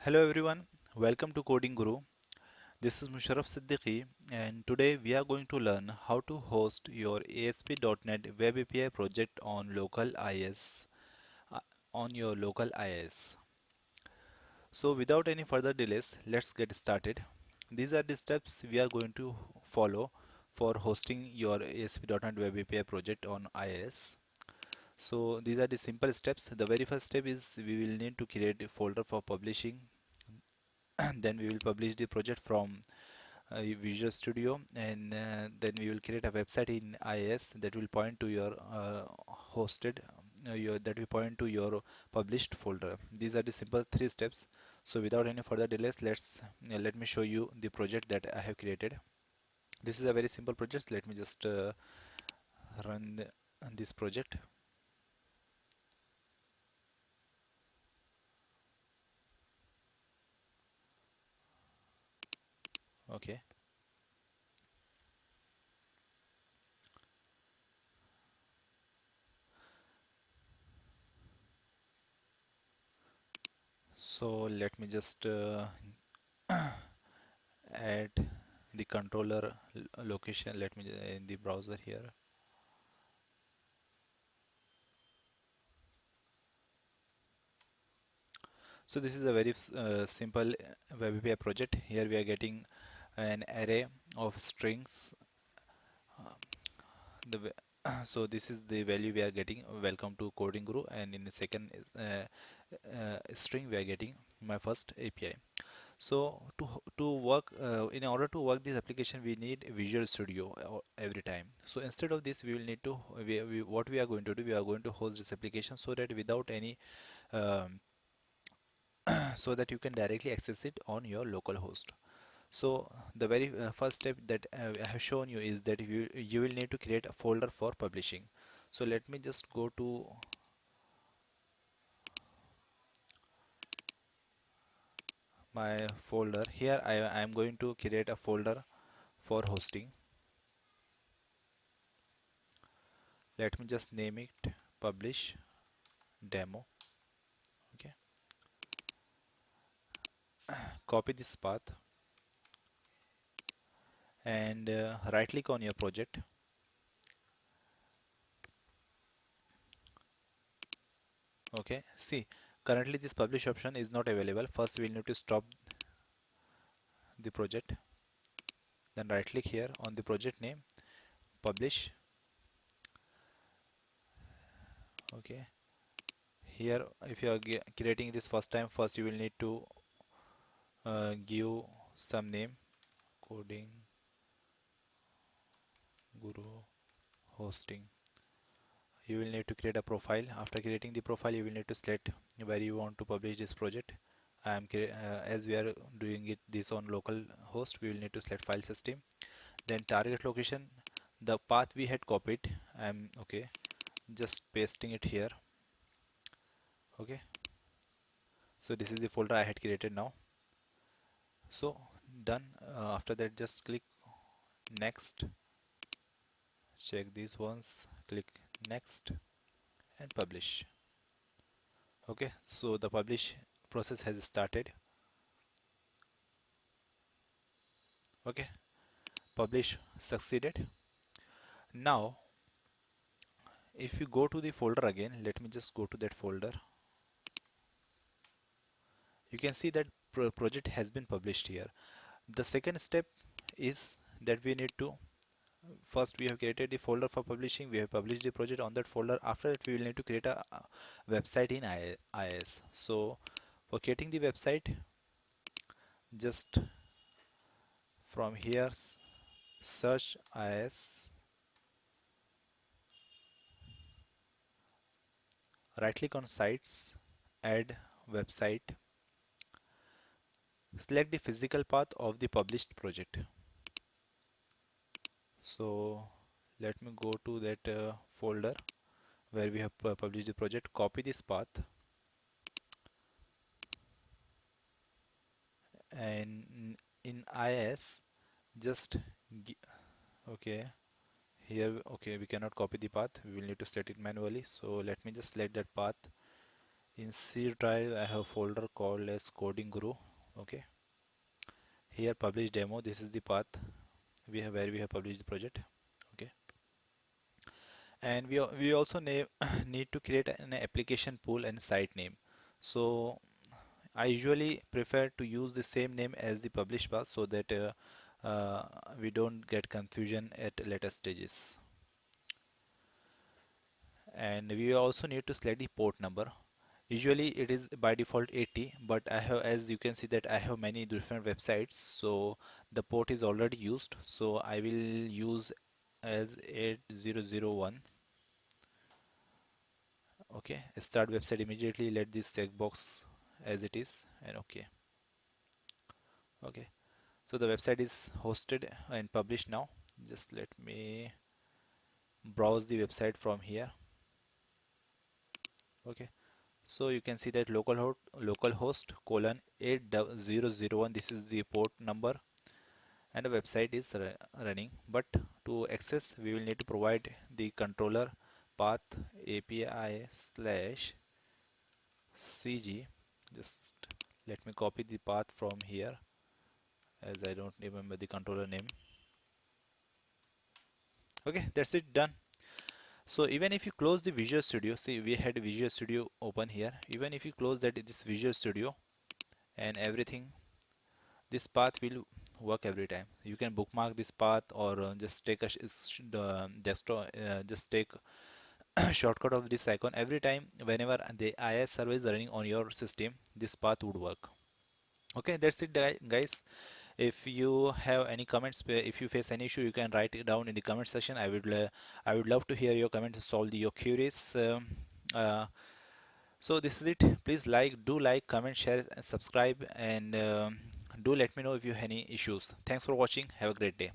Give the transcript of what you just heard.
Hello everyone, welcome to Coding Guru. This is Musharraf Siddiqui, and today we are going to learn how to host your ASP.NET Web API project on local IIS. uh, on your local IIS. So without any further delays, let's get started. These are the steps we are going to follow for hosting your ASP.NET Web API project on IIS. So these are the simple steps. The very first step is we will need to create a folder for publishing. Then we will publish the project from Visual Studio, and then we will create a website in IIS that will point to your hosted your that will point to your published folder. These are the simple three steps. So without any further delays, let me show you the project that I have created. This is a very simple project. Let me just run this project. Okay, so let me just add the controller location. Let me in the browser here. So this is a very simple web API project. Here we are getting an array of strings. Uh, so this is the value we are getting. Welcome to Coding Guru, and in the second string we are getting my first API. So to work in order to work this application, we need Visual Studio every time. So instead of this, we will need to what we are going to do. We are going to host this application so that without any um, so that you can directly access it on your local host. So the very first step that I have shown you is that you will need to create a folder for publishing. So let me just go to my folder. Here I am going to create a folder for hosting. Let me just name it publish demo. Okay, copy this path and right click on your project. Okay, see, currently this publish option is not available. First we'll need to stop the project, then right click here on the project name, publish. Okay, here if you are creating this first time, first you will need to give some name, coding guru hosting. You will need to create a profile. After creating the profile, you will need to select where you want to publish this project. As we are doing it this on local host, we will need to select file system, then target location, the path we had copied. I'm okay, just pasting it here. Okay, so this is the folder I had created now. So done. After that, just click next, check these ones, click next and publish. Okay, so the publish process has started. Okay, publish succeeded. Now if you go to the folder again, let me just go to that folder. You can see that project has been published here. The second step is that we need to first we have created the folder for publishing. We have published the project on that folder. After that, we will need to create a website in IIS. So for creating the website, just from here search IIS, right click on sites, add website, select the physical path of the published project. So let me go to that folder where we have published the project, copy this path, and in IIS just okay, here okay, we cannot copy the path, we will need to set it manually. So let me just select that path In C drive, I have a folder called as Coding Guru. Okay, here publish demo. This is the path we have where we have published the project. Okay, and we also need to create an application pool and site name. So I usually prefer to use the same name as the publish path so that uh, we don't get confusion at later stages. And we also need to select the port number. Usually it is by default 80, but I have, as you can see, that I have many different websites, so the port is already used. So I will use as 8001. Okay, start website immediately. Let this checkbox as it is, and okay. Okay, so the website is hosted and published now. Just let me browse the website from here. Okay, so you can see that localhost colon 8001. This is the port number and the website is running. But to access, we will need to provide the controller path API slash CG. Just let me copy the path from here as I don't remember the controller name. Okay, that's it, done. So even if you close the Visual Studio, see we had Visual Studio open here. Even if you close this Visual Studio and everything, this path will work every time. You can bookmark this path or just take a the desktop, just take shortcut of this icon every time whenever the IIS server is running on your system. This path would work. Okay, that's it, guys. If you have any comments, if you face any issue, you can write it down in the comment section. I would love to hear your comments and solve your queries. Uh, so this is it. Please like, comment, share, and subscribe, and do let me know if you have any issues. Thanks for watching. Have a great day.